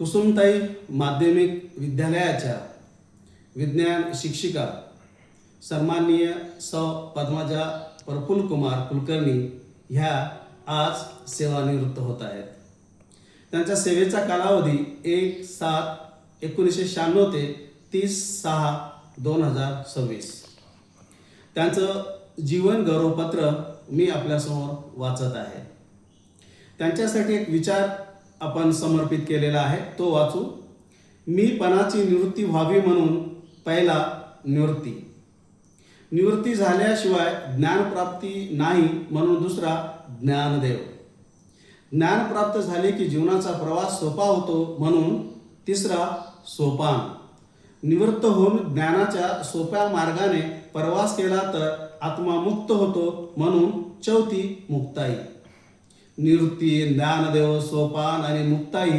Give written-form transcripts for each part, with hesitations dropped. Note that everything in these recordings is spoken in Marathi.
कुसुमताई माध्यमिक विद्यालयाच्या विज्ञान शिक्षिका सन्माननीय सौ पद्मजा प्रफुल्लकुमार कुलकर्णी ह्या आज सेवानिवृत्त होत आहेत. त्यांच्या सेवेचा कालावधी 1/7/1996 ते 30/6/2026. त्यांचं जीवन गौरवपत्र मी आपल्यासमोर वाचत आहे. त्यांच्यासाठी एक विचार आपण समर्पित केलेला आहे, तो वाचू. मी पणाची निवृत्ती व्हावी म्हणून पहिला निवृत्ती. निवृत्ती झाल्याशिवाय ज्ञानप्राप्ती नाही म्हणून दुसरा ज्ञानदेव. ज्ञान प्राप्त झाले की जीवनाचा प्रवास सोपा होतो म्हणून तिसरा सोपान. निवृत्त होऊन ज्ञानाच्या सोप्या मार्गाने प्रवास केला तर आत्मा मुक्त होतो म्हणून चौथी मुक्ताई. निवृत्ती, ज्ञानदेव, सोपान आणि मुक्ताई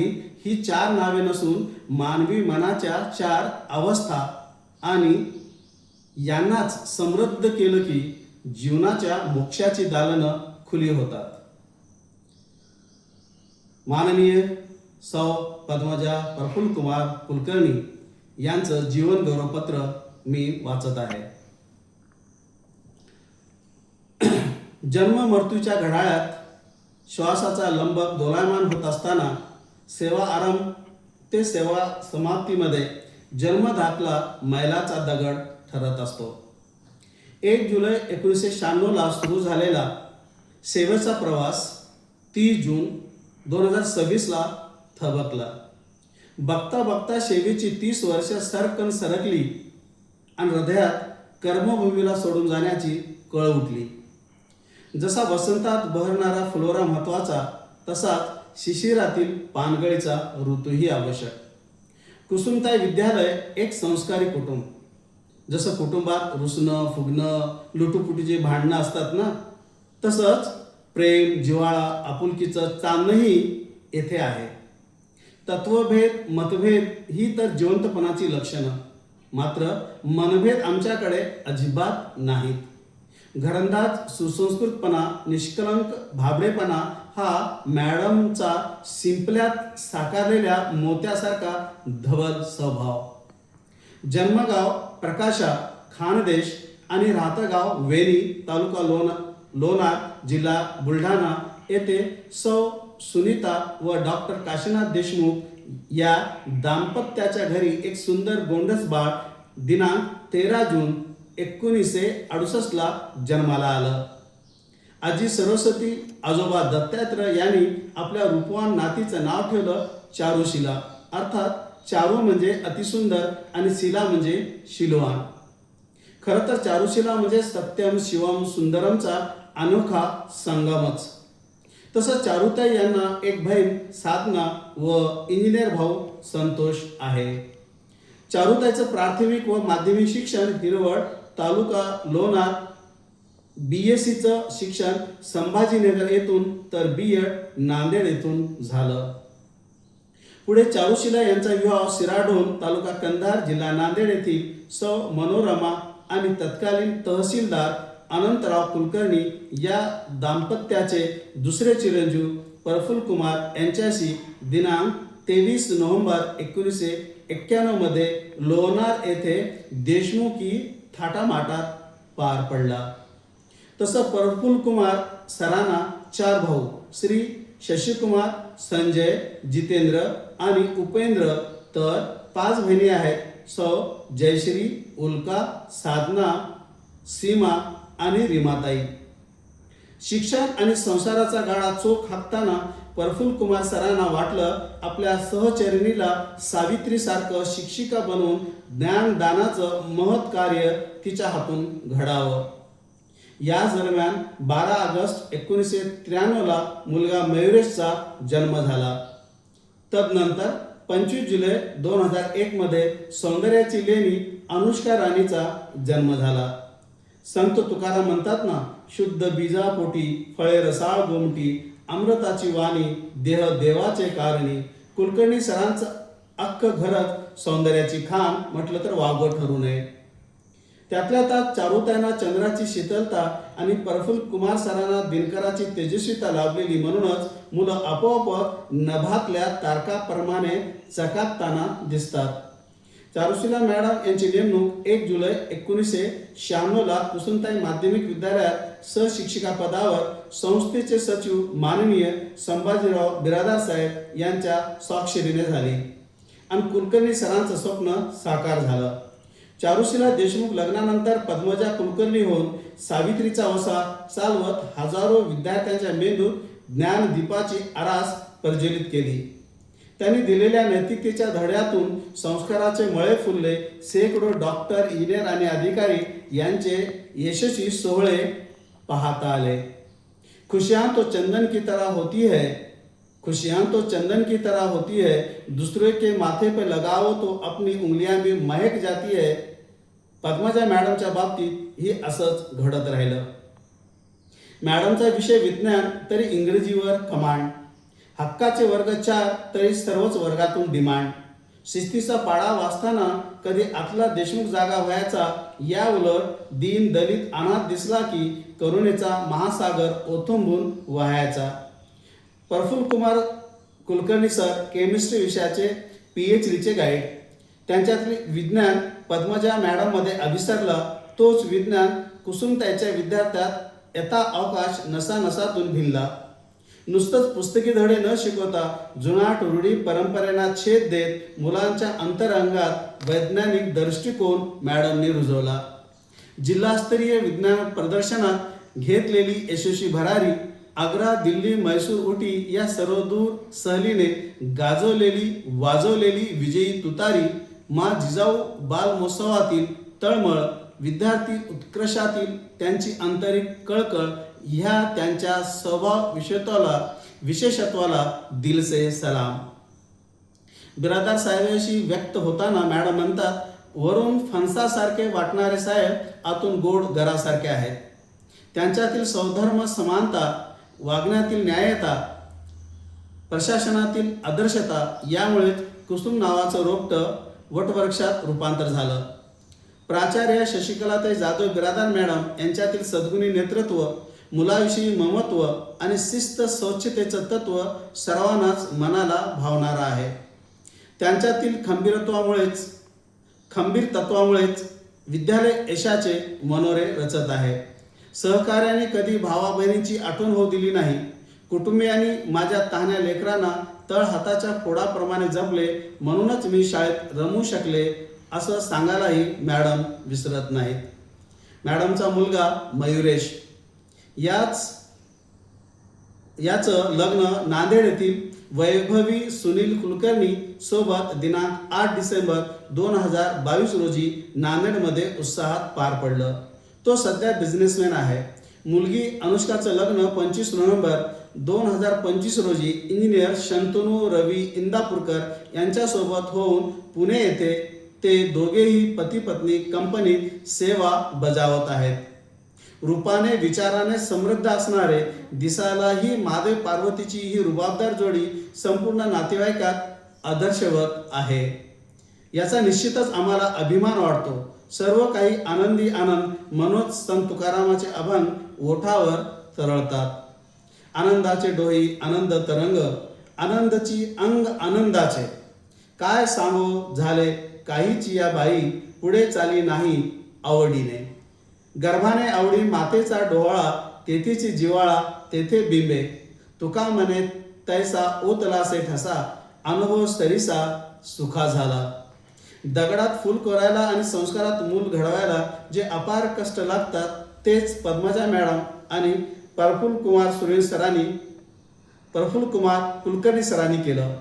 ही 4 नावे नसून मानवी मनाच्या 4 अवस्था आणि यांनाच समृद्ध केलं की जीवनाच्या मोक्षाची दालनं खुली होतात. माननीय सौ पद्मजा प्रफुल्लकुमार कुलकर्णी यांचं जीवन गौरवपत्र मी वाचत आहे. जन्म मृत्यूच्या घड्याळात श्वासाचा लंबक दोलायमान होत असताना सेवा आरंभ ते सेवा समाप्तीमध्ये जन्मदाखला मैलाचा दगड ठरत असतो. 1 जुलै 1996 सुरू झालेला सेवेचा प्रवास 30 जून 2026 थबकला. बघता बघता सेवेची 30 वर्ष सरकन सरकली आणि हृदयात कर्मभूमीला सोडून जाण्याची कळ उठली. जसा वसंतात बहरणारा फुलोरा महत्वाचा, तसाच शिशिरातील पानगळीचा ऋतूही आवश्यक. कुसुमताई विद्यालय एक संस्कारी कुटुंब. जसं कुटुंबात रुसणं, फुगणं, लुटुपुटीची भांडणं असतात ना, तसंच प्रेम, जिव्हाळा, आपुलकीचं चांदणंही येथे आहे. तत्वभेद, मतभेद ही तर जिवंतपणाची लक्षणं. मात्र मनभेद आमच्याकडे अजिबात नाहीत. घरंदाज सुसंस्कृतपणा, निष्कलंक भाबडेपणा हा मॅडमचा शिंपल्यात साकारलेल्या मोत्यासारखा धवल स्वभाव. जन्मगाव प्रकाशा, खानदेश आणि राहतं गाव वेणी, तालुका लोणार, जिल्हा बुलढाणा येथे सौ सुनीता व डॉक्टर काशीनाथ देशमुख या दाम्पत्याच्या घरी एक सुंदर गोंडस बाळ दिनांक 13 जून 1968 जन्माला आलं. आजी सरस्वती, आजोबा दत्तात्रय यांनी आपल्या रूपवान नातीचं नाव ठेवलं चारुशिला. अर्थात चारू म्हणजे अतिसुंदर आणि शिला म्हणजे शीलवान. खरं तर चारुशिला म्हणजे सत्यम शिवम सुंदरमचा अनोखा संगमच. तसंच चारुताई यांना एक बहीण साधना व इंजिनियर भाऊ संतोष आहे. चारुताईचं प्राथमिक व माध्यमिक शिक्षण हिरवळ, तालुका लोणार, BScचं शिक्षण संभाजीनगर येथून तर B.Ed नांदेड येथून झालं. पुढे चारुशिला यांचा विवाह सिराढोण, तालुका कंधार, जिल्हा नांदेड येथील सौ मनोरमा आणि तत्कालीन तहसीलदार अनंतराव कुलकर्णी या दाम्पत्याचे दुसरे चिरंजीव प्रफुल्लकुमार यांच्याशी दिनांक 23 नोव्हेंबर 1991 मध्ये लोणार येथे देशमुखी थाटामाटात पार पडला. तसं प्रफुल्लकुमार सरांना 4 भाऊ श्री शशिकुमार, संजय, जितेंद्र आणि उपेंद्र, तर 5 बहिणी आहेत सौ जयश्री, उल्का, साधना, सीमा आणि रीमाताई. शिक्षण आणि संसाराचा गाडा चोख हाकताना प्रफुल्लकुमार सरांना वाटलं आपल्या सहचरिणीला सावित्रीसारखं शिक्षिका बनवून ज्ञानदानाचं महत् कार्य तिच्या हातून घडावं. या दरम्यान 12 ऑगस्ट 1993 मुलगा मयुरेशचा जन्म झाला. तदनंतर 25 जुलै 2001 मध्ये सौंदर्याची लेणी अनुष्का राणीचा जन्म झाला. संत तुकाराम म्हणतात ना, शुद्ध बीजापोटी फळे रसाळ गोमटी, अमृताची वाणी देह देवाचे कारणी. कुलकर्णी सरांचं अख्खं घरच सौंदर्याची खाण म्हटलं तर वावगं ठरू नये. त्यातल्या त्यात चारुताईंना चंद्राची शीतलता आणि प्रफुल्ल कुमार सरांना दिनकराची तेजस्वीता लाभलेली, म्हणूनच मुलं आपोआप नभातल्या तारकाप्रमाणे चकाकताना दिसतात. चारुशीला मॅडम यांची नेमणूक 1 जुलै 1996 कुसुमताई माध्यमिक विद्यालयात सहशिक्षिका पदावर संस्थेचे सचिव माननीय संभाजीराव बिरादार साहेब यांच्या स्वाक्षरीने झाली आणि कुलकर्णी सरांचं स्वप्न साकार झालं. चारुशीला देशमुख लग्नानंतर पद्मजा कुलकर्णी होऊन सावित्रीचा वसा चालवत हजारो विद्यार्थ्यांच्या मेंदूत ज्ञानदीपाची आरास प्रज्वलित केली. त्यांनी दिलेल्या नैतिकतेच्या धड्यातून संस्काराचे मळे फुलले. शेकडो डॉक्टर, इंजिनियर आणि अधिकारी यांचे यशस्वी सोहळे पाहता आले. खुशियां तो चंदन की तरह होती है, खुशियां तो चंदन की तरह होती है, दूसरे के माथे पे लगाओ तो अपनी उंगलियां भी महक जाती है. पद्मजा मॅडमच्या बाबतीत ही असंच घडत राहिलं. मॅडमचा विषय विज्ञान तरी इंग्रजीवर कमांड, हक्काचे वर्ग 4 तरी सर्वच वर्गातून डिमांड. शिस्तीचा पाडा वाचताना कधी आतला देशमुख जागा व्हायचा, या उलट दीन दलित अनाथ दिसला की करुणेचा महासागर ओथंबून वाहायचा. प्रफुल्ल कुमार कुलकर्णी सर केमिस्ट्री विषयाचे PhDचे गाईड. त्यांच्यातले विज्ञान पद्मजा मॅडममध्ये अभिसरला. तोच विज्ञान कुसुमताईच्या विद्यार्थ्यात यथा अवकाश नसानसातून भिनला. नुसतंच पुस्तकी धडे न शिकवता जुनाट रूढी परंपरेला छेद देत मुलांच्या अंतरंगात वैज्ञानिक दृष्टिकोन मॅडमने रुजवला. जिल्हास्तरीय विज्ञान प्रदर्शनात घेतलेली यशस्वी भरारी, आग्रा, दिल्ली, मैसूर, उटी या सर्वदूर सहलीने गाजवलेली वाजवलेली विजयी तुतारी, मा जिजाऊ बाल महोत्सवातील तळमळ, विद्यार्थी उत्कर्षातील त्यांची आंतरिक कळकळ, ह्या त्यांच्या स्वभाव विशेषत्वाला दिलसे सलाम. बिरादार साहेबांशी व्यक्त होताना मॅडम म्हणतात, वरून फणसासारखे वाटणारे साहेब आतून गोड गरासारखे आहेत. त्यांच्यातील सौधर्म समानता, वागण्यातील न्यायता, प्रशासनातील आदर्शता यामुळेच कुसुम नावाचं रोपटं वटवृक्षात रूपांतर झालं. प्राचार्य शशिकलाताई जाधव बिरादार मॅडम यांच्यातील सद्गुणी नेतृत्व, मुलाविषयी ममत्व आणि शिस्त स्वच्छतेचं तत्व सर्वांनाच मनाला भावणारं आहे. त्यांच्यातील खंबीर तत्वामुळेच विद्यालय यशाचे मनोरे रचत आहे. सहकार्याने कधी भावा बहिणींची आठवण होऊ दिली नाही. कुटुंबियांनी माझ्या तहान्या लेकरांना तळ हाताच्या फोडाप्रमाणे जपले, म्हणूनच मी शाळेत रमू शकले असं सांगायलाही मॅडम विसरत नाहीत. मॅडमचा मुलगा मयुरेश, याचं लग्न नांदेड येथील वैभवी सुनील कुलकर्णी सोबत दिनांक 8 डिसेंबर 2022 रोजी नांदेडमध्ये उत्साहात पार पडलं. तो सध्या बिझनेसमॅन आहे. मुलगी अनुष्काचं लग्न 25 नोव्हेंबर 2025 रोजी इंजिनियर शंतनू रवी इंदापूरकर यांच्यासोबत होऊन पुणे येथे ते दोघेही पती पत्नी कंपनीत सेवा बजावत आहेत. रूपाने विचाराने समृद्ध असणारे, दिसायलाही महादेव पार्वतीची ही रुबाबदार जोडी संपूर्ण नातेवाईकात आदर्शवत आहे. याचा निश्चितच आम्हाला अभिमान वाटतो. सर्व काही आनंदी आनंद, मनोज संत तुकारामाचे अभंग ओठावर तरळतात. आनंदाचे डोही आनंद तरंग, आनंदची अंग आनंदाचे, काय सांगो झाले काहीची या बाई, पुढे चाली नाही आवडीने. गर्भाने आवडी मातेचा डोहाळा, तेथेची जिवाळा तेथे बिंबे. तुका म्हणे तैसा ओतलासे ठसा, अनुभव सरिसा सुखा झाला. दगडात फूल कोरायला आणि संस्कारात मूल घडवायला जे अपार कष्ट लागतात, तेच पद्मजा मॅडम आणि प्रफुल्ल कुमार कुलकर्णी सरांनी केलं.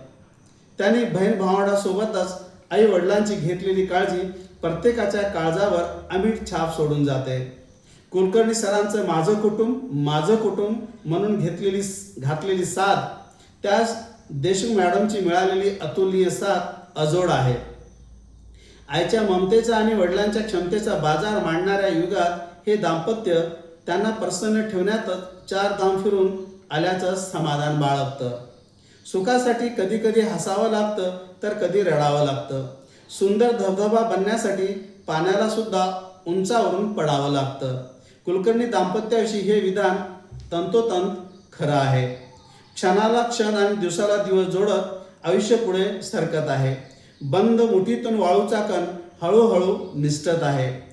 त्यांनी बहीण भावंडासोबतच आई वडिलांची घेतलेली काळजी प्रत्येकाच्या काळजावर अमीट छाप सोडून जाते. कुलकर्णी सरांचं माझं कुटुंब म्हणून घातलेली साथ, त्यास देशमुख मॅडमची मिळालेली अतुलनीय साथ अजोड आहे. आईच्या ममतेचा आणि वडिलांच्या क्षमतेचा बाजार मांडणाऱ्या युगात हे दाम्पत्य त्यांना प्रसन्न ठेवण्यातच 4 धाम फिरून आल्याचं समाधान बाळगतं. सुखासाठी कधी कधी हसावं लागतं तर कधी रडावं लागतं. सुंदर धबधबा बनण्यासाठी पाण्याला सुद्धा उंचावरून पडावं लागतं. कुलकर्णी दाम्पत्याविषयी हे विधान तंतोतंत खरं आहे. क्षणाला क्षण आणि दिवसाला दिवस जोडत आयुष्य पुढे सरकत आहे. बंद मुठीतून वाळूचा कण हळूहळू निसटत आहे.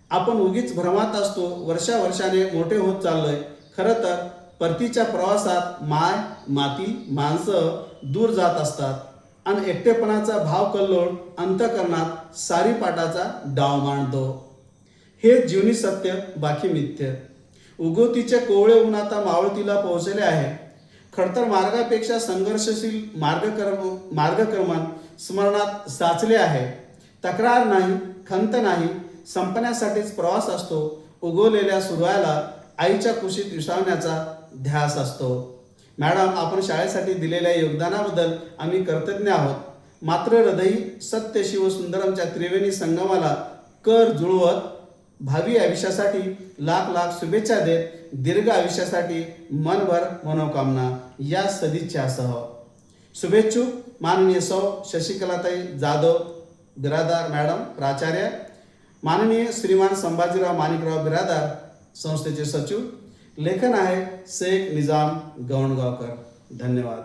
आपण उगीच भ्रमात असतो. वर्षावर्षाने मोठे होत चाललोय. खरं तर परतीच्या प्रवासात माय, माती, माणसं दूर जात असतात आणि एकटेपणाचा भाव कल्लोळ अंतःकरणात सारीपाटाचा डाव मांडतो. हे जीवनी सत्य, बाकी मिथ्य. उगवतीचे कोवळे ऊन आता मावळतीला पोहोचले आहे. खडतर मार्गापेक्षा संघर्षशील मार्गक्रमण स्मरणात साचले आहे. तक्रार नाही, खंत नाही, संपण्यासाठीच प्रवास असतो. उगवलेल्या सूर्याला आईच्या कुशीत विसावण्याचा ध्यास असतो. मॅडम, आपण शाळेसाठी दिलेल्या योगदानाबद्दल आम्ही कृतज्ञ आहोत. मात्र हृदयी सत्य शिव सुंदरमच्या त्रिवेणी संगमाला कर जुळवत भावी आयुष्यासाठी लाख लाख शुभेच्छा देत दीर्घ आयुष्यासाठी मनभर मनोकामना या सदिच्छासह शुभेच्छुक माननीय सौ शशिकलाताई जाधव बिरादार मॅडम प्राचार्य, माननीय श्रीमान संभाजीराव माणिकराव बिरादार संस्थेचे सचिव. लेखन आहे शेख निजाम गवणगावकर. धन्यवाद.